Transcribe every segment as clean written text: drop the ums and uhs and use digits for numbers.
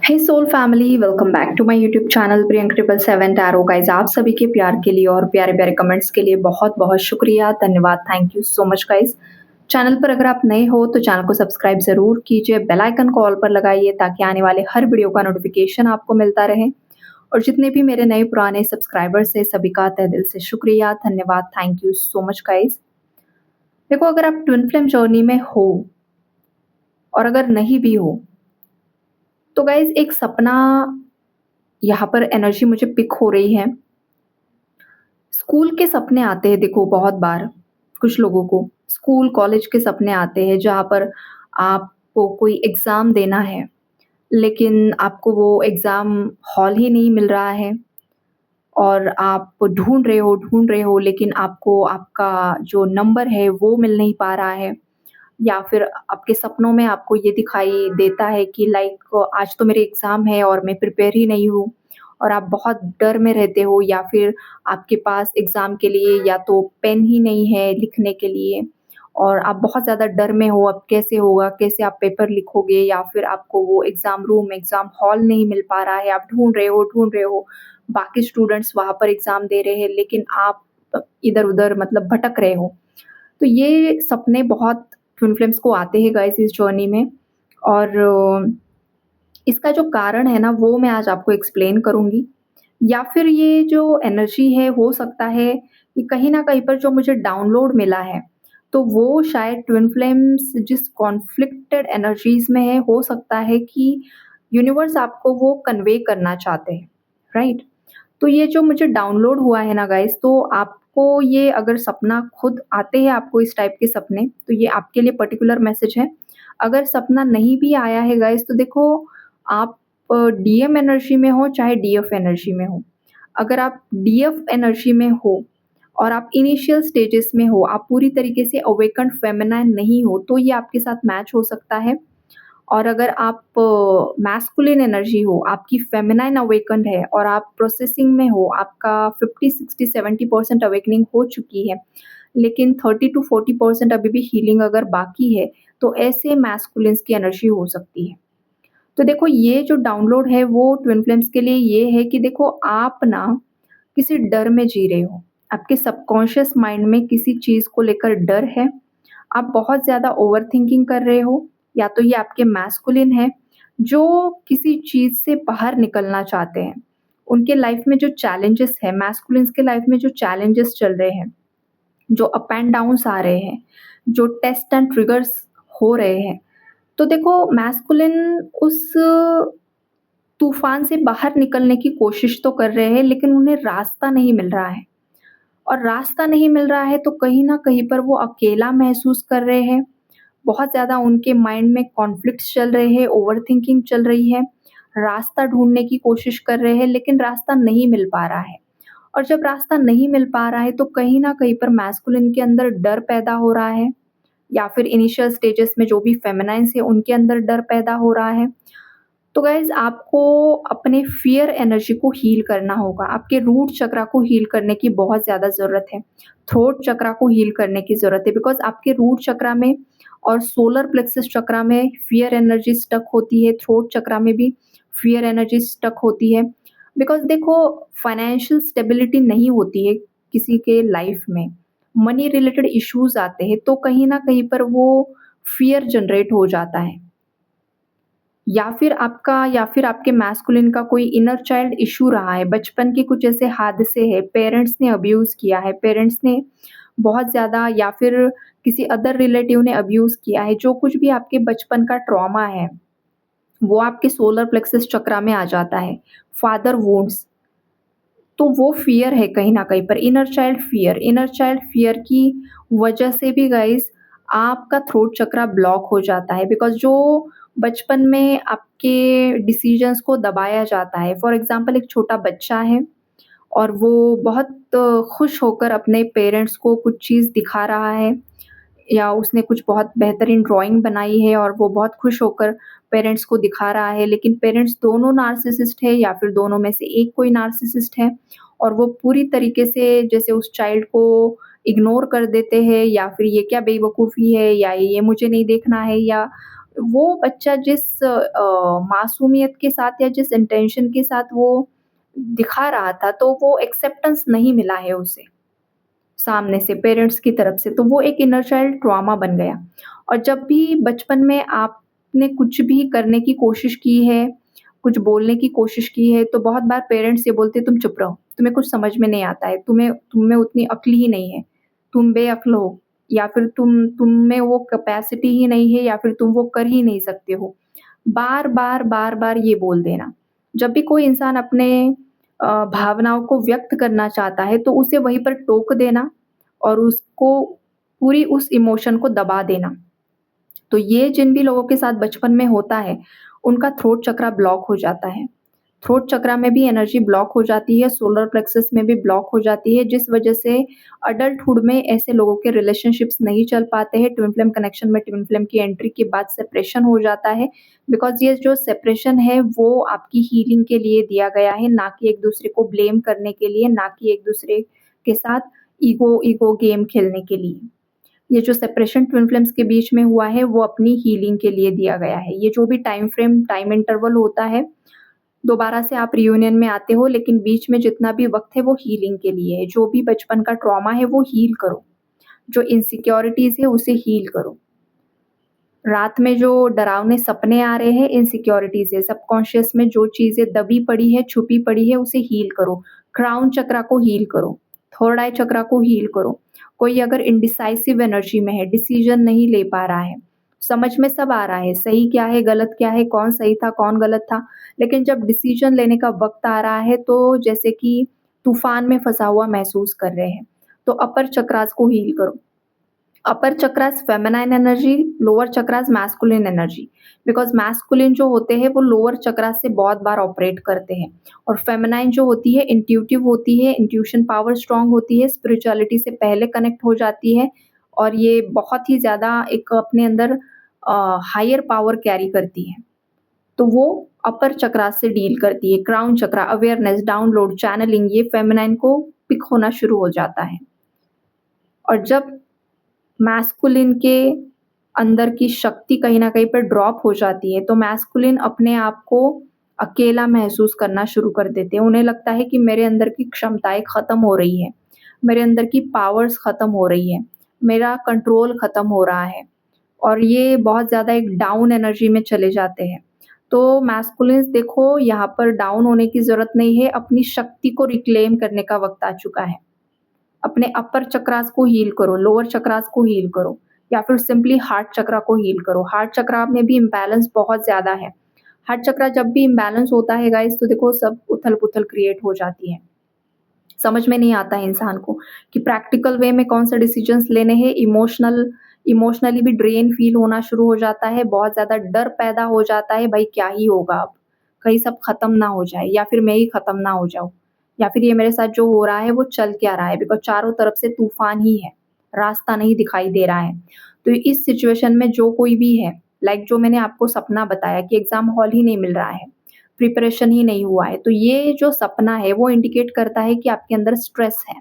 Hey soul family, welcome back to my YouTube channel Priyank 777 tarot guys. आप सभी के प्यार के लिए और प्यारे प्यारे कमेंट्स के लिए बहुत बहुत शुक्रिया, धन्यवाद, thank you so much guys. Channel पर अगर आप नए हो तो चैनल को सब्सक्राइब ज़रूर कीजिए, बेल आइकन को ऑल पर लगाइए ताकि आने वाले हर वीडियो का नोटिफिकेशन आपको मिलता रहे। और जितने भी मेरे नए पुराने सब्सक्राइबर्स हैं सभी का तहे दिल से शुक्रिया, धन्यवाद, thank you so much guys. देखो, अगर आप ट्विन फ्लेम जर्नी में हो और अगर नहीं भी हो तो गाइस एक सपना यहाँ पर एनर्जी मुझे पिक हो रही है। स्कूल के सपने आते हैं देखो बहुत बार, कुछ लोगों को स्कूल कॉलेज के सपने आते हैं जहाँ पर आपको कोई एग्ज़ाम देना है, लेकिन आपको वो एग्ज़ाम हॉल ही नहीं मिल रहा है और आप ढूँढ रहे हो लेकिन आपको आपका जो नंबर है वो मिल नहीं पा रहा है। या फिर आपके सपनों में आपको ये दिखाई देता है कि लाइक आज तो मेरे एग्ज़ाम है और मैं प्रिपेयर ही नहीं हूँ और आप बहुत डर में रहते हो, या फिर आपके पास एग्ज़ाम के लिए या तो पेन ही नहीं है लिखने के लिए और आप बहुत ज़्यादा डर में हो, अब कैसे होगा, कैसे आप पेपर लिखोगे, या फिर आपको वो एग्ज़ाम रूम, एग्ज़ाम हॉल नहीं मिल पा रहा है, आप ढूँढ रहे हो, बाकी स्टूडेंट्स वहाँ पर एग्ज़ाम दे रहे हैं लेकिन आप इधर-उधर मतलब भटक रहे हो। तो ये सपने बहुत ट्विन फ्लेम्स को आते हैं गाइस इस जर्नी में। और इसका जो कारण है ना वो मैं आज आपको एक्सप्लेन करूँगी। या फिर ये जो एनर्जी है हो सकता है कि कहीं न कहीं पर जो मुझे डाउनलोड मिला है, तो वो शायद ट्विन फ्लेम्स जिस कॉन्फ्लिक्टेड एनर्जीज़ में है, हो सकता है कि यूनिवर्स आपको वो कन्वे करना चाहते हैं, राइट? तो ये जो मुझे डाउनलोड हुआ है ना गाइस, तो आपको ये अगर सपना खुद आते हैं आपको इस टाइप के सपने, तो ये आपके लिए पर्टिकुलर मैसेज है। अगर सपना नहीं भी आया है गाइस, तो देखो आप डीएम एनर्जी में हो चाहे डीएफ एनर्जी में हो। अगर आप डीएफ एनर्जी में हो और आप इनिशियल स्टेजेस में हो, आप पूरी तरीके से अवेकन्ड फेमिनाइन नहीं हो, तो ये आपके साथ मैच हो सकता है। और अगर आप मैस्कुलिन एनर्जी हो, आपकी फेमिनाइन अवेकन्ड है और आप प्रोसेसिंग में हो, आपका 50, 60, 70% अवेकनिंग हो चुकी है, लेकिन 30 टू 40% अभी भी हीलिंग अगर बाकी है, तो ऐसे मैस्कुलिन्स की एनर्जी हो सकती है। तो देखो, ये जो डाउनलोड है वो ट्विन फ्लेम्स के लिए ये है कि देखो आप ना किसी डर में जी रहे हो। आपके सबकॉन्शियस माइंड में किसी चीज़ को लेकर डर है। आप बहुत ज़्यादा ओवरथिंकिंग कर रहे हो, या तो ये आपके मैस्कुलिन है जो किसी चीज़ से बाहर निकलना चाहते हैं। उनके लाइफ में जो चैलेंजेस है, मैस्कुलिन्स के लाइफ में जो चैलेंजेस चल रहे हैं, जो अप एंड डाउन्स आ रहे हैं, जो टेस्ट एंड ट्रिगर्स हो रहे हैं, तो देखो मैस्कुलिन उस तूफ़ान से बाहर निकलने की कोशिश तो कर रहे हैं लेकिन उन्हें रास्ता नहीं मिल रहा है। और रास्ता नहीं मिल रहा है तो कहीं न कहीं पर वो अकेला महसूस कर रहे हैं। बहुत ज़्यादा उनके माइंड में कॉन्फ्लिक्ट्स चल रहे हैं, ओवरथिंकिंग चल रही है, रास्ता ढूँढने की कोशिश कर रहे हैं लेकिन रास्ता नहीं मिल पा रहा है। और जब रास्ता नहीं मिल पा रहा है तो कहीं न कहीं पर मैस्कुलिन के अंदर डर पैदा हो रहा है, या फिर इनिशियल स्टेजेस में जो भी फेमिनाइन्स है उनके अंदर डर पैदा हो रहा है। तो गाइज़ आपको अपने फ़ियर एनर्जी को हील करना होगा, आपके रूट चक्रा को हील करने की बहुत ज़्यादा ज़रूरत है, थ्रोट चक्रा को हील करने की ज़रूरत है, बिकॉज़ आपके रूट चक्रा में और सोलर प्लेक्सस चक्रा में फ़ियर एनर्जी स्टक होती है, थ्रोट चक्रा में भी फ़ियर एनर्जी स्टक होती है। बिकॉज़ देखो, फाइनेंशियल स्टेबिलिटी नहीं होती है किसी के लाइफ़ में, मनी रिलेटेड इश्यूज़ आते हैं तो कहीं न कहीं पर वो फ़ियर जनरेट हो जाता है। या फिर आपके मैस्कुलिन का कोई इनर चाइल्ड इश्यू रहा है, बचपन के कुछ ऐसे हादसे हैं, पेरेंट्स ने अब्यूज़ किया है, पेरेंट्स ने बहुत ज़्यादा, या फिर किसी अदर रिलेटिव ने अब्यूज़ किया है, जो कुछ भी आपके बचपन का ट्रॉमा है, वो आपके सोलर प्लेक्सस चक्रा में आ जाता है। फादर वुंड्स, तो वो फ़ियर है कहीं न कहीं पर, इनर चाइल्ड फ़ियर की वजह से भी गाइज़ आपका थ्रोट चक्रा ब्लॉक हो जाता है, बिकॉज़ जो बचपन में आपके डिसीज़न्स को दबाया जाता है। फॉर एग्ज़ाम्पल, एक छोटा बच्चा है और वो बहुत खुश होकर अपने पेरेंट्स को कुछ चीज़ दिखा रहा है, या उसने कुछ बहुत बेहतरीन ड्राइंग बनाई है और वो बहुत खुश होकर पेरेंट्स को दिखा रहा है, लेकिन पेरेंट्स दोनों नार्सिसिस्ट है या फिर दोनों में से एक कोई नार्सिसिस्ट है, और वो पूरी तरीके से जैसे उस चाइल्ड को इग्नोर कर देते हैं, या फिर ये क्या बेवकूफ़ी है, या ये मुझे नहीं देखना है, या वो बच्चा जिस मासूमियत के साथ या जिस इंटेंशन के साथ वो दिखा रहा था, तो वो एक्सेप्टेंस नहीं मिला है उसे, सामने से पेरेंट्स की तरफ से, तो वो एक इनर चाइल्ड ट्रॉमा बन गया। और जब भी बचपन में आपने कुछ भी करने की कोशिश की है, कुछ बोलने की कोशिश की है, तो बहुत बार पेरेंट्स ये बोलते हैं, "तुम चुप रहो, तुम्हें कुछ समझ में नहीं आता है, तुम में उतनी अक्ल ही नहीं है, तुम बेअक्ल हो या फिर तुम में वो कैपेसिटी ही नहीं है या फिर तुम वो कर ही नहीं सकते हो।" बार-बार, बार-बार ये बोल देना। जब भी कोई इंसान अपने भावनाओं को व्यक्त करना चाहता है, तो उसे वहीं पर टोक देना और उसको पूरी उस इमोशन को दबा देना। तो ये जिन भी लोगों के साथ बचपन में होता है, उनका थ्रोट चक्रा ब्लॉक हो जाता है। थ्रोट चक्रा में भी एनर्जी ब्लॉक हो जाती है, सोलर प्लेक्सस में भी ब्लॉक हो जाती है, जिस वजह से अडल्टहुड में ऐसे लोगों के रिलेशनशिप्स नहीं चल पाते हैं। ट्विन फ्लेम कनेक्शन में ट्विन फ्लेम की एंट्री के बाद सेपरेशन हो जाता है, बिकॉज़ ये जो सेपरेशन है वो आपकी हीलिंग के लिए दिया गया है, ना कि एक-दूसरे को ब्लेम करने के लिए, ना कि एक-दूसरे के साथ ईगो ईगो गेम खेलने के लिए। ये जो सेपरेशन ट्विन फ्लेम्स के बीच में हुआ है, वो अपनी हीलिंग के लिए दिया गया है। ये जो भी टाइम फ्रेम, टाइम इंटरवल होता है, दोबारा से आप रियूनियन में आते हो, लेकिन बीच में जितना भी वक़्त है, वो हीलिंग के लिए है। जो भी बचपन का ट्रॉमा है, वो हील करो। जो इनसिक्योरिटीज़ है, उसे हील करो। रात में जो डरावने सपने आ रहे हैं, इनसिक्योरिटीज़ है। सबकॉन्शियस में जो चीज़ें दबी पड़ी है, छुपी पड़ी है, उसे हील करो। क्राउन चक्रा को हील करो, थर्ड आई चक्रा को हील करो। कोई अगर इंडिसाइसिव एनर्जी में है, डिसीज़न नहीं ले पा रहा है, समझ में सब आ रहा है, सही क्या है, गलत क्या है, कौन सही था, कौन गलत था, लेकिन जब डिसीज़न लेने का वक़्त आ रहा है, तो जैसे कि तूफ़ान में फँसा हुआ महसूस कर रहे हैं, तो अपर चक्रास को हील करो। Upper chakras feminine energy, lower chakras masculine energy, because masculine जो होते हैं वो लोअर चक्रास से बहुत बार ऑपरेट करते हैं और फेमिनाइन जो होती है इंट्यूटिव होती है, इंट्यूशन पावर स्ट्रॉन्ग होती है, स्पिरिचुअलिटी से पहले कनेक्ट हो जाती है और ये बहुत ही ज़्यादा एक अपने अंदर हायर पावर कैरी करती है। तो वो अपर चक्रास से डील करती है। क्राउन चक्रा, अवेयरनेस, डाउनलोड, चैनलिंग, ये फेमिनाइन को पिक होना शुरू हो जाता है। और जब मैस्कुलिन के अंदर की शक्ति कहीं न कहीं पे ड्रॉप हो जाती है, तो मैस्कुलिन अपने आप को अकेला महसूस करना शुरू कर देते हैं। उन्हें लगता है कि मेरे अंदर की क्षमताएँ खत्म हो रही हैं, मेरे अंदर की पावर्स खत्म हो रही हैं, मेरा कंट्रोल खत्म हो रहा है और ये बहुत ज़्यादा एक डाउन एनर्जी में चले जाते हैं। तो मैस्कुलिन्स देखो यहाँ पर डाउन होने की ज़रूरत नहीं है, अपनी शक्ति को रिक्लेम करने का वक़्त आ चुका है। अपने अपर चक्रास को हील करो, लोअर चक्रास को हील करो या फिर सिंपली हार्ट चक्रा को हील करो। हार्ट चक्रा में भी इम्बैलेंस बहुत ज़्यादा है। हार्ट चक्रा जब भी इम्बैलेंस होता है गाइज़, तो देखो सब उथल-पुथल क्रिएट हो जाती है। समझ में नहीं आता है इंसान को कि प्रैक्टिकल वे में कौन-सा डिसीजंस लेने हैं, इमोशनली भी ड्रेन फील होना शुरू हो जाता है, बहुत ज़्यादा डर पैदा हो जाता है, भाई क्या ही होगा अब? कहीं सब खत्म ना हो जाए या फिर मैं ही खत्म ना हो जाऊँ या फिर ये मेरे साथ जो हो रहा है वो चल क्या रहा है? बिकॉज़ चारों तरफ से तूफ़ान ही है, रास्ता नहीं दिखाई दे रहा है। तो इस सिचुएशन में जो कोई भी है, लाइक जो मैंने आपको सपना बताया कि एग्ज़ाम हॉल ही नहीं मिल रहा है, प्रिपरेशन ही नहीं हुआ है, तो ये जो सपना है वो इंडिकेट करता है कि आपके अंदर स्ट्रेस है,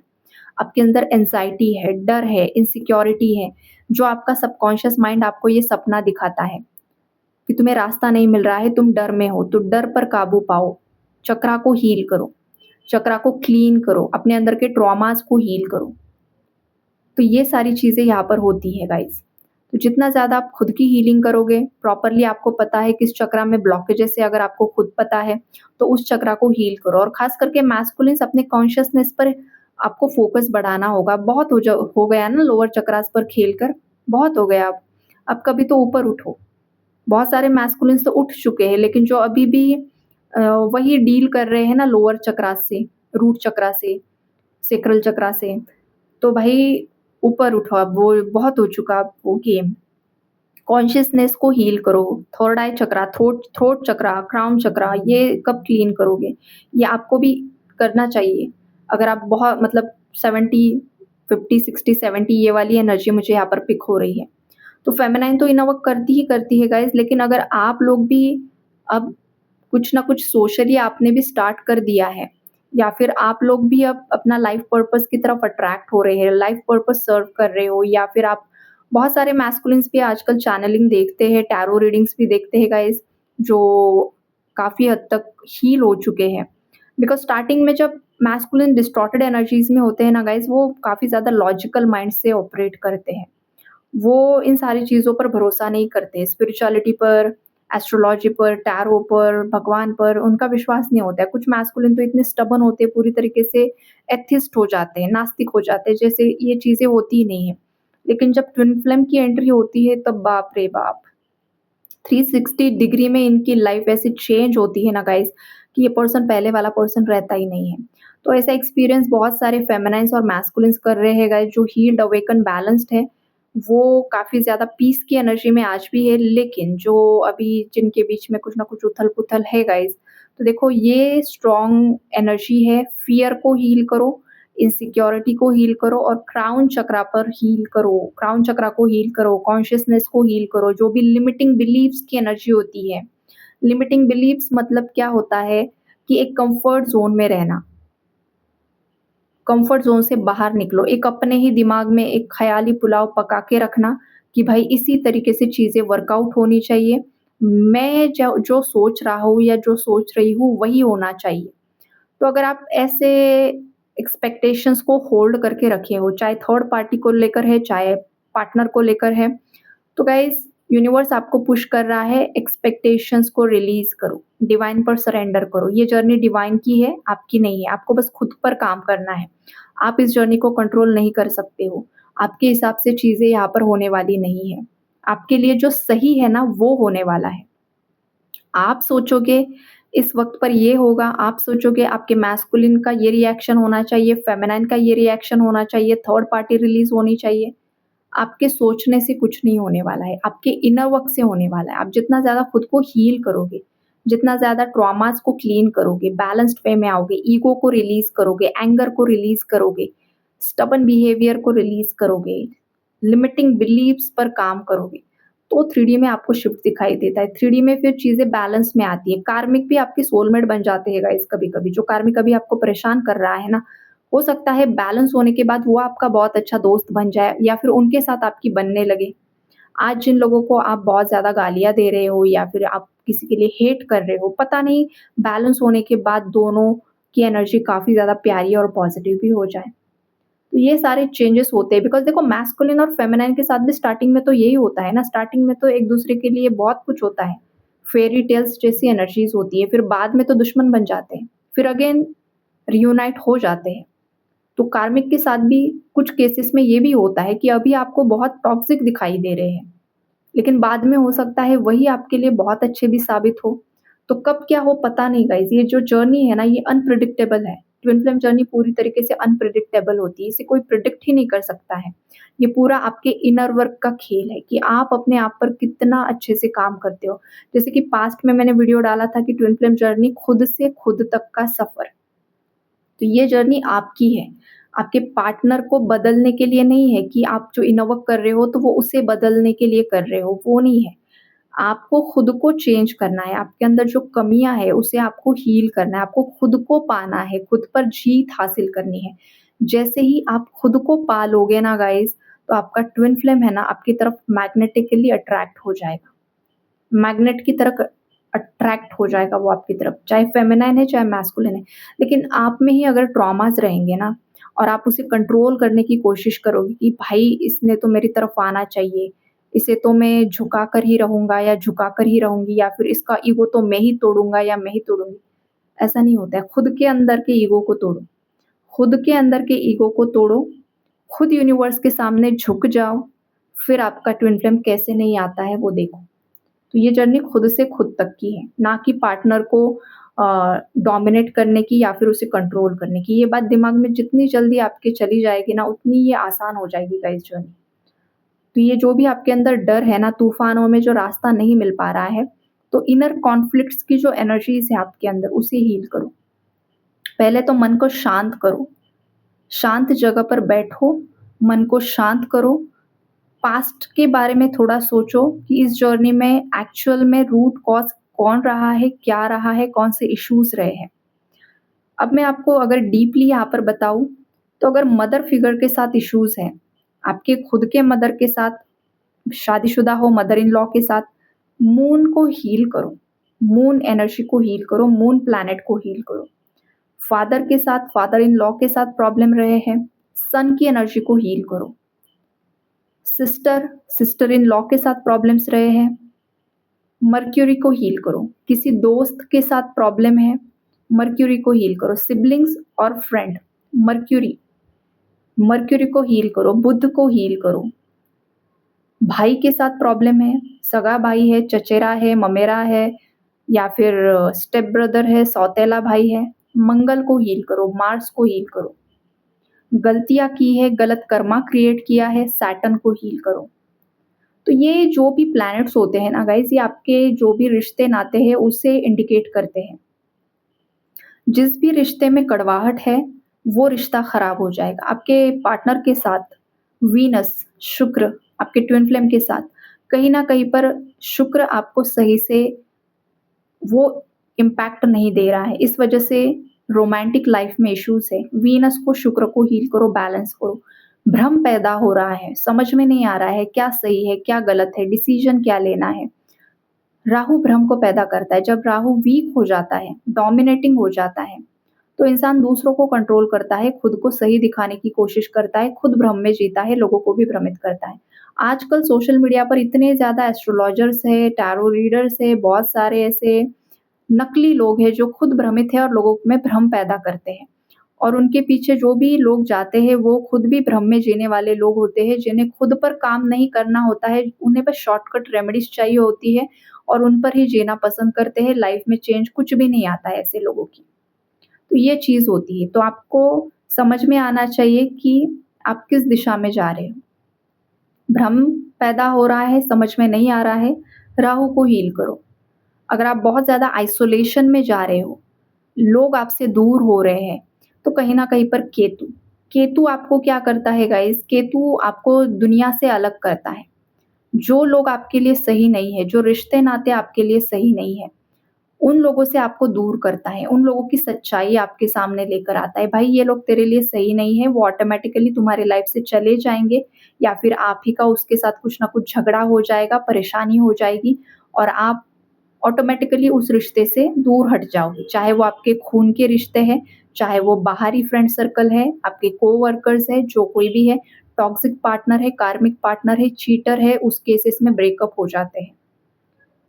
आपके अंदर एंग्ज़ायटी है, डर है, इनसिक्योरिटी है, जो आपका सबकॉन्शियस माइंड आपको ये सपना दिखाता है कि तुम्हें रास्ता नहीं मिल रहा है, तुम डर में हो, तो डर पर काबू पाओ, चक्रा को हील करो, चक्रा को क्लीन करो, अपने अंदर के ट्रॉमास को हील करो। तो ये सारी चीज़ें यहाँ पर होती हैं गाइज़। तो जितना ज़्यादा आप खुद की हीलिंग करोगे, प्रॉपरली आपको पता है किस चक्रा में ब्लॉकेजेस है, अगर आपको खुद पता है, तो उस चक्रा को हील करो और ख़ास करके मैस्कुलिन्स अपने कॉन्शियसनेस पर आपको फ़ोकस बढ़ाना होगा। बहुत हो गया ना लोअर चक्रास पर खेल कर, बहुत हो गया अब। अब कभी तो ऊपर उठो। बहुत सारे मैस्कुलिन्स तो उठ चुके हैं, लेकिन जो अभी भी वही डील कर रहे हैं ना लोअर चक्रास से, रूट चक्रा से, सैक्रल चक्रा से, तो भाई ऊपर उठो, अब वो बहुत हो चुका अब वो गेम। कॉन्शियसनेस को हील करो, थर्ड आई चक्रा, थ्रोट थ्रोट चक्रा, क्राउन चक्रा, ये कब क्लीन करोगे? ये आपको भी करना चाहिए। अगर आप बहुत मतलब 70, 50, 60, 70 ये वाली एनर्जी मुझे यहाँ पर पिक हो रही है। तो फेमिनाइन तो इनर वर्क करती ही करती है गाइज़, लेकिन अगर आप लोग भी अब कुछ ना कुछ सोशली आपने भी स्टार्ट कर दिया है या फिर आप लोग भी अब अपना लाइफ पर्पस की तरफ अट्रैक्ट हो रहे हैं, लाइफ पर्पस सर्व कर रहे हो या फिर आप बहुत सारे मैस्कुलिन्स भी आजकल चैनलिंग देखते हैं, टैरो रीडिंग्स भी देखते हैं गाइज़, जो काफ़ी हद तक हील हो चुके हैं। बिकॉज़ स्टार्टिंग में जब मैस्कुलिन डिस्टॉर्टेड एनर्जीज़ में होते हैं ना गाइज़, वो काफ़ी ज़्यादा लॉजिकल माइंड से ऑपरेट करते हैं। वो इन सारी चीज़ों पर भरोसा नहीं करते, स्पिरिचुअलिटी पर, एस्ट्रोलॉजी पर, टैरो पर, भगवान पर उनका विश्वास नहीं होता है। कुछ मैस्कुलिन तो इतने स्टबर्न होते हैं, पूरी तरीके से एथिस्ट हो जाते हैं, नास्तिक हो जाते हैं, जैसे ये चीज़ें होती ही नहीं हैं। लेकिन जब ट्विन फ्लेम की एंट्री होती है तब बाप रे बाप! 360 डिग्री में इनकी लाइफ ऐसे चेंज होती है ना गाइज़, कि ये पर्सन पहले वाला पर्सन रहता ही नहीं है। तो ऐसा एक्सपीरियंस बहुत सारे फेमिनाइन्स और मैस्कुलिन्स कर रहे हैं गाइज़, जो हील्ड, अवेकन, बैलेंस्ड है। वो काफ़ी ज़्यादा पीस की एनर्जी में आज भी है, लेकिन जो अभी जिनके बीच में कुछ ना कुछ उथल-पुथल है गाइज़, तो देखो ये स्ट्रॉन्ग एनर्जी है, फ़ियर को हील करो, इनसिक्योरिटी को हील करो और क्राउन चक्रा पर हील करो, क्राउन चक्रा को हील करो, कॉन्शियसनेस को हील करो, जो भी लिमिटिंग बिलीफ्स की एनर्जी होती है। लिमिटिंग बिलीफ्स मतलब क्या होता है कि एक कम्फर्ट ज़ोन में रहना, कम्फर्ट ज़ोन से बाहर निकलो, एक अपने ही दिमाग में एक ख़याली पुलाव पका के रखना कि भाई इसी तरीके से चीज़ें वर्कआउट होनी चाहिए। मैं जो जो सोच रहा हूँ या जो सोच रही हूँ वही होना चाहिए। तो अगर आप ऐसे एक्सपेक्टेशंस को होल्ड करके रखे हो, चाहे थर्ड पार्टी को लेकर है, चाहे पार्टनर को लेकर है, तो गाइज़ यूनिवर्स आपको पुश कर रहा है, एक्सपेक्टेशंस को रिलीज़ करो, डिवाइन पर सरेंडर करो। ये जर्नी डिवाइन की है, आपकी नहीं है। आपको बस खुद पर काम करना है। आप इस जर्नी को कंट्रोल नहीं कर सकते हो। आपके हिसाब से चीज़ें यहाँ पर होने वाली नहीं है। आपके लिए जो सही है ना, वो होने वाला है। आप सोचोगे इस वक़्त पर ये होगा, आप सोचोगे आपके मैस्कुलिन का ये रिएक्शन होना चाहिए, फेमिनाइन का ये रिएक्शन होना चाहिए, थर्ड पार्टी रिलीज़ होनी चाहिए। आपके सोचने से कुछ नहीं होने वाला है, आपके इनर वर्क से होने वाला है। आप जितना ज़्यादा खुद को हील करोगे, जितना ज़्यादा ट्रॉमास को क्लीन करोगे, बैलेंस्ड वे में आओगे, ईगो को रिलीज़ करोगे, एंगर को रिलीज़ करोगे, स्टबर्न बिहेवियर को रिलीज़ करोगे, लिमिटिंग बिलीव्स पर काम करोगे, तो 3D में आपको शिफ्ट दिखाई देता है। 3D में फिर चीज़ें बैलेंस में आती हैं। कार्मिक भी आपके सोलमेट बन जाते हैं गाइज़ कभी-कभी। जो कार्मिक अभी आपको परेशान कर रहा है ना, हो सकता है बैलेंस होने के बाद वो आपका बहुत अच्छा दोस्त बन जाए या फिर उनके साथ आपकी बनने लगे। आज जिन लोगों को आप बहुत ज़्यादा गालियाँ दे रहे हो या फिर आप किसी के लिए हेट कर रहे हो, पता नहीं बैलेंस होने के बाद दोनों की एनर्जी काफ़ी ज़्यादा प्यारी और पॉज़िटिव भी हो जाए। तो ये सारे चेंजेस होते हैं बिकॉज़ देखो मैस्कुलिन और फेमिनाइन के साथ भी स्टार्टिंग में तो यही होता है ना, स्टार्टिंग में तो एक-दूसरे के लिए बहुत कुछ होता है। फेयरी टेल्स जैसी एनर्जीज़ होती है, फिर बाद में तो दुश्मन बन जाते हैं, फिर अगेन रियूनाइट हो जाते हैं। तो कार्मिक के साथ भी कुछ केसेस में ये भी होता है कि अभी आपको बहुत टॉक्सिक दिखाई दे रहे हैं, लेकिन बाद में हो सकता है वही आपके लिए बहुत अच्छे भी साबित हो। तो कब क्या हो पता नहीं गाइज़, ये जो जर्नी है ना ये अनप्रेडिक्टेबल है। ट्विन फ्लेम जर्नी पूरी तरीके से अनप्रेडिक्टेबल होती है, इसे कोई प्रेडिक्ट ही नहीं कर सकता है। ये पूरा आपके इनर वर्क का खेल है कि आप अपने आप पर कितना अच्छे से काम करते हो। जैसे कि पास्ट में मैंने वीडियो डाला था कि ट्विन फ्लेम जर्नी खुद से खुद तक का सफ़र। तो ये जर्नी आपकी है। आपके पार्टनर को बदलने के लिए नहीं है कि आप जो इनर वर्क कर रहे हो तो वो उसे बदलने के लिए कर रहे हो, वो नहीं है। आपको खुद को चेंज करना है, आपके अंदर जो कमियाँ हैं उसे आपको हील करना है, आपको खुद को पाना है, खुद पर जीत हासिल करनी है। जैसे ही आप खुद को पा लोगे ना गाइज़, तो आपका ट्विन फ्लेम है ना आपकी तरफ मैग्नेटिकली अट्रैक्ट हो जाएगा। मैग्नेट की तरह अट्रैक्ट हो जाएगा वो आपकी तरफ, चाहे फेमिनाइन है, चाहे मैस्कुलिन है। लेकिन आप में ही अगर ट्रॉमास रहेंगे ना और आप उसे कंट्रोल करने की कोशिश करोगे कि भाई इसने तो मेरी तरफ आना चाहिए, इसे तो मैं झुका कर ही रहूँगा या झुका कर ही रहूँगी या फिर इसका ईगो तो मैं ही तोड़ूँगा या मैं ही तोड़ूँगी। ऐसा नहीं होता है, खुद के अंदर के ईगो को तोड़ो, खुद के अंदर के ईगो को तोड़ो, खुद यूनिवर्स के सामने झुक जाओ, फिर आपका ट्विन फ्लेम कैसे नहीं आता है वो देखो। तो ये जर्नी खुद से खुद तक की है, ना कि पार्टनर को डोमिनेट करने की या फिर उसे कंट्रोल करने की। ये बात दिमाग में जितनी जल्दी आपके चली जाएगी ना, उतनी ये आसान हो जाएगी गाइस जर्नी। तो ये जो भी आपके अंदर डर है ना, तूफ़ानों में जो रास्ता नहीं मिल पा रहा है, तो इनर कॉन्फ्लिक्ट्स की जो एनर्जीज़ है आपके अंदर, उसे हील करो। पहले तो मन को शांत करो, शांत जगह पर बैठो, मन को शांत करो, पास्ट के बारे में थोड़ा सोचो कि इस जर्नी में एक्चुअल में रूट कॉज़ कौन रहा है, क्या रहा है, कौन से इश्यूज़ रहे हैं। अब मैं आपको अगर डीपली यहाँ पर बताऊँ, तो अगर मदर फिगर के साथ इश्यूज़ हैं, आपके खुद के मदर के साथ शादीशुदा हो मदर इन लॉ के साथ, मून को हील करो, मून एनर्जी को हील करो, मून प्लैनेट को हील करो। फादर के साथ, फादर इन लॉ के साथ प्रॉब्लम रहे हैं, सन की एनर्जी को हील करो। सिस्टर, सिस्टर इन लॉ के साथ प्रॉब्लम्स रहे हैं, मर्क्यूरी को हील करो। किसी दोस्त के साथ प्रॉब्लम है, मर्क्यूरी को हील करो। सिबलिंग्स और फ्रेंड, मर्क्यूरी, मर्क्यूरी को हील करो, बुध को हील करो। भाई के साथ प्रॉब्लम है, सगा भाई है, चचेरा है, ममेरा है, या फिर स्टेप ब्रदर है, सौतेला भाई है, मंगल को हील करो, मार्स को हील करो। गलतियां की है, गलत कर्मा क्रिएट किया है, सैटर्न को हील करो। तो ये जो भी प्लैनेट्स होते हैं ना गाइस, ये आपके जो भी रिश्ते नाते हैं उसे इंडिकेट करते हैं। जिस भी रिश्ते में कड़वाहट है, वो रिश्ता खराब हो जाएगा। आपके पार्टनर के साथ वीनस, शुक्र, आपके ट्विन फ्लेम के साथ कहीं न कहीं पर शुक्र आपको सही से वो इम्पैक्ट नहीं दे रहा है। इस वजह से रोमांटिक लाइफ में इश्यूज़ है। वीनस को, शुक्र को हील करो, बैलेंस करो। भ्रम पैदा हो रहा है, समझ में नहीं आ रहा है क्या सही है, क्या गलत है, डिसीजन क्या लेना है। राहु भ्रम को पैदा करता है। जब राहु वीक हो जाता है, डोमिनेटिंग हो जाता है, तो इंसान दूसरों को कंट्रोल करता है, खुद को सही दिखाने की कोशिश करता है, खुद भ्रम में जीता है, लोगों को भी भ्रमित करता है। आजकल सोशल मीडिया पर इतने ज़्यादा एस्ट्रोलॉजर्स हैं, टैरो रीडर्स हैं, बहुत सारे ऐसे नकली लोग हैं जो खुद भ्रमित हैं और लोगों में भ्रम पैदा करते हैं। और उनके पीछे जो भी लोग जाते हैं वो खुद भी भ्रम में जीने वाले लोग होते हैं, जिन्हें खुद पर काम नहीं करना होता है, उन्हें बस शॉर्टकट रेमेडीज़ चाहिए होती है और उन पर ही जीना पसंद करते हैं। लाइफ में चेंज कुछ भी नहीं आता है ऐसे लोगों की। तो ये चीज़ होती है। तो आपको समझ में आना चाहिए कि आप किस दिशा में जा रहे हो। भ्रम पैदा हो रहा है, समझ में नहीं आ रहा है, राहु को हील करो। अगर आप बहुत ज़्यादा आइसोलेशन में जा रहे हो, लोग आपसे दूर हो रहे हैं, तो कहीं न कहीं पर केतु, केतु आपको क्या करता है गाइस? केतु आपको दुनिया से अलग करता है। जो लोग आपके लिए सही नहीं है, जो रिश्ते-नाते आपके लिए सही नहीं है, उन लोगों से आपको दूर करता है, उन लोगों की सच्चाई आपके सामने लेकर आता है। भाई ये लोग तेरे लिए सही नहीं है, वो ऑटोमैटिकली तुम्हारी लाइफ से चले जाएँगे या फिर आप ही का उसके साथ कुछ ना कुछ झगड़ा हो जाएगा, परेशानी हो जाएगी और आप ऑटोमैटिकली उस रिश्ते से दूर हट जाओगे। चाहे वो आपके खून के रिश्ते हैं, चाहे वो बाहरी फ्रेंड सर्कल है, आपके कोवर्कर्स है, जो कोई भी है, टॉक्सिक पार्टनर है, कार्मिक पार्टनर है, चीटर है, उस केसेस में ब्रेकअप हो जाते हैं।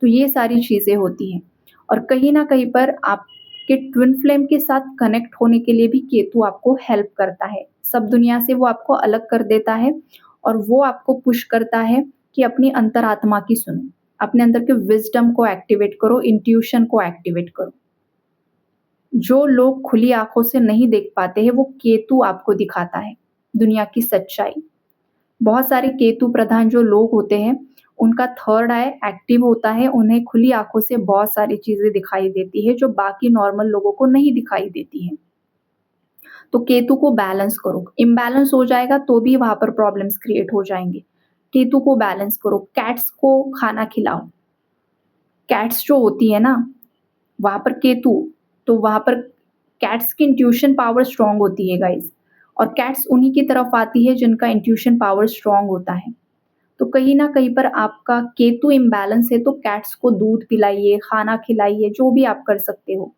तो ये सारी चीज़ें होती हैं और कहीं न कहीं पर आपके ट्विन फ्लेम के साथ कनेक्ट होने के लिए भी केतु आपको हेल्प करता है। सब दुनिया से वो आपको अलग कर देता है और वो आपको पुश करता है कि अपनी अंतरात्मा की सुनो। अपने अंदर के विज़डम को एक्टिवेट करो, इंट्यूशन को एक्टिवेट करो। जो लोग खुली आँखों से नहीं देख पाते हैं, वो केतु आपको दिखाता है, दुनिया की सच्चाई। बहुत सारे केतु प्रधान जो लोग होते हैं, उनका थर्ड आई एक्टिव होता है, उन्हें खुली आँखों से बहुत सारी चीज़ें दिखाई देती है, जो बाकी नॉर्मल लोगों को नहीं दिखाई देती हैं। तो केतु को बैलेंस करो, इम्बैलेंस हो जाएगा तो भी वहाँ पर प्रॉब्लम्स क्रिएट हो जाएँगे। केतु को बैलेंस करो, कैट्स को खाना खिलाओ। कैट्स जो होती है ना, वहाँ पर केतु, तो वहाँ पर कैट्स की इंट्यूशन पावर स्ट्रॉन्ग होती है गाइज़ और कैट्स उन्हीं की तरफ आती है जिनका इंट्यूशन पावर स्ट्रॉन्ग होता है। तो कहीं न कहीं पर आपका केतु इम्बैलेंस है तो कैट्स को दूध पिलाइए, खाना खिलाइए, जो भी आप कर सकते हो।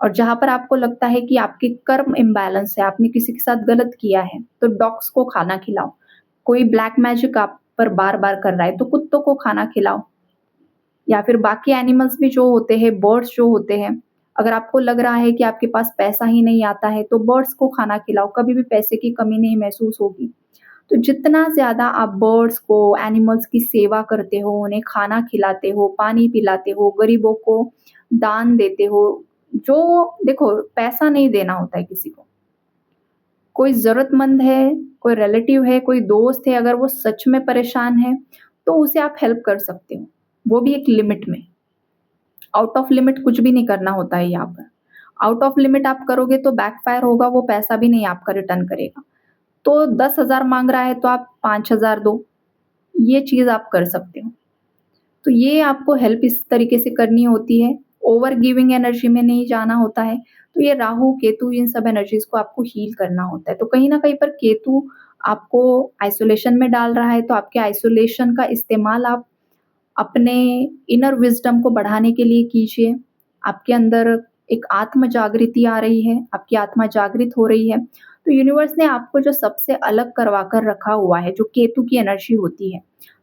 और जहाँ पर आपको लगता है कि आपके कर्म इम्बैलेंस है, आपने किसी के साथ गलत किया है, तो डॉग्स को खाना खिलाओ। कोई ब्लैक मैजिक आप पर बार-बार कर रहा है, तो कुत्तों को खाना खिलाओ। या फिर बाकी एनिमल्स भी जो होते हैं, बर्ड्स जो होते हैं, अगर आपको लग रहा है कि आपके पास पैसा ही नहीं आता है, तो बर्ड्स को खाना खिलाओ, कभी भी पैसे की कमी नहीं महसूस होगी। तो जितना ज़्यादा आप बर्ड्स को, एनिमल्स की सेवा करते हो, उन्हें खाना खिलाते हो, पानी पिलाते हो, गरीबों को दान देते हो, जो देखो पैसा नहीं देना होता है किसी को। कोई ज़रूरतमंद है, कोई रिलेटिव है, कोई दोस्त है, अगर वो सच में परेशान है, तो उसे आप हेल्प कर सकते हो, वो भी एक लिमिट में। आउट ऑफ लिमिट कुछ भी नहीं करना होता है यहाँ पर। आउट ऑफ लिमिट आप करोगे तो बैकफायर होगा, वो पैसा भी नहीं आपका रिटर्न करेगा। तो 10,000 माँग रहा है तो आप 5,000 दो, ये चीज़ आप कर सकते हो। तो ये आपको हेल्प इस तरीके से करनी होती है, ओवर गिविंग एनर्जी में नहीं जाना होता है। तो ये राहु, केतु इन सब एनर्जीज़ को आपको हील करना होता है। तो कहीं न कहीं पर केतु आपको आइसोलेशन में डाल रहा है, तो आपके आइसोलेशन का इस्तेमाल आप अपने इनर विज़डम को बढ़ाने के लिए कीजिए। आपके अंदर एक आत्म जागृति आ रही है, आपकी आत्मा जागृत हो रही है, तो यूनिवर्स ने आपको जो सबसे अलग करवा कर रखा हुआ है, जो केतु की एनर्जी होती है,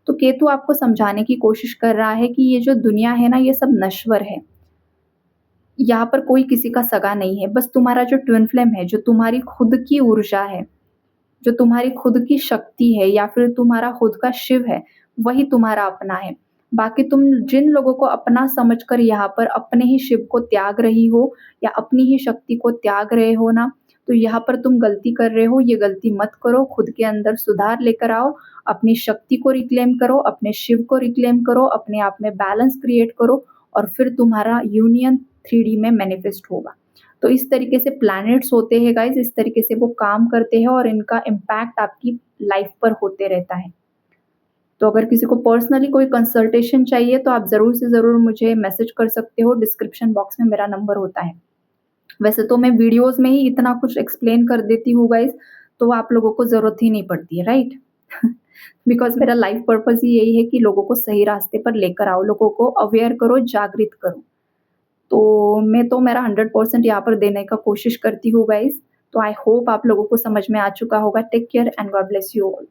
तो केतु आपको समझाने की कोशिश कर रहा है कि ये जो दुनिया है ना, ये सब नश्वर है। यहाँ पर कोई किसी का सगा नहीं है, बस तुम्हारा जो ट्विन फ्लेम है, जो तुम्हारी खुद की ऊर्जा है, जो तुम्हारी खुद की शक्ति है या फिर तुम्हारा खुद का शिव है, वही तुम्हारा अपना है। बाकी तुम जिन लोगों को अपना समझकर यहाँ पर अपने ही शिव को त्याग रही हो या अपनी ही शक्ति को त्याग रहे हो ना, तो यहाँ पर तुम गलती कर रहे हो, ये गलती मत करो। खुद के अंदर सुधार लेकर आओ, अपनी शक्ति को रिक्लेम करो, अपने शिव को रिक्लेम करो, अपने आप में बैलेंस क्रिएट करो और फिर तुम्हारा यूनियन 3D में मैनिफेस्ट होगा। तो इस तरीके से प्लैनेट्स होते हैं गाइस, इस तरीके से वो काम करते हैं और इनका इम्पैक्ट आपकी लाइफ पर होते रहता है। तो अगर किसी को पर्सनली कोई कंसल्टेशन चाहिए तो आप ज़रूर से ज़रूर मुझे मैसेज कर सकते हो, डिस्क्रिप्शन बॉक्स में मेरा नंबर होता है। वैसे तो मैं वीडियोज़ में ही इतना कुछ एक्सप्लेन कर देती हूँ गाइस, तो आप लोगों को ज़रूरत ही नहीं पड़ती है, राइट? बिकॉज़ मेरा लाइफ पर्पज़ ही यही है कि लोगों को सही रास्ते पर लेकर आओ, लोगों को अवेयर करो, जागृत करो। तो मैं तो मेरा 100% यहाँ पर देने का कोशिश करती हूँ गाइस। तो आई होप आप लोगों को समझ में आ चुका होगा। Take care and God bless you all.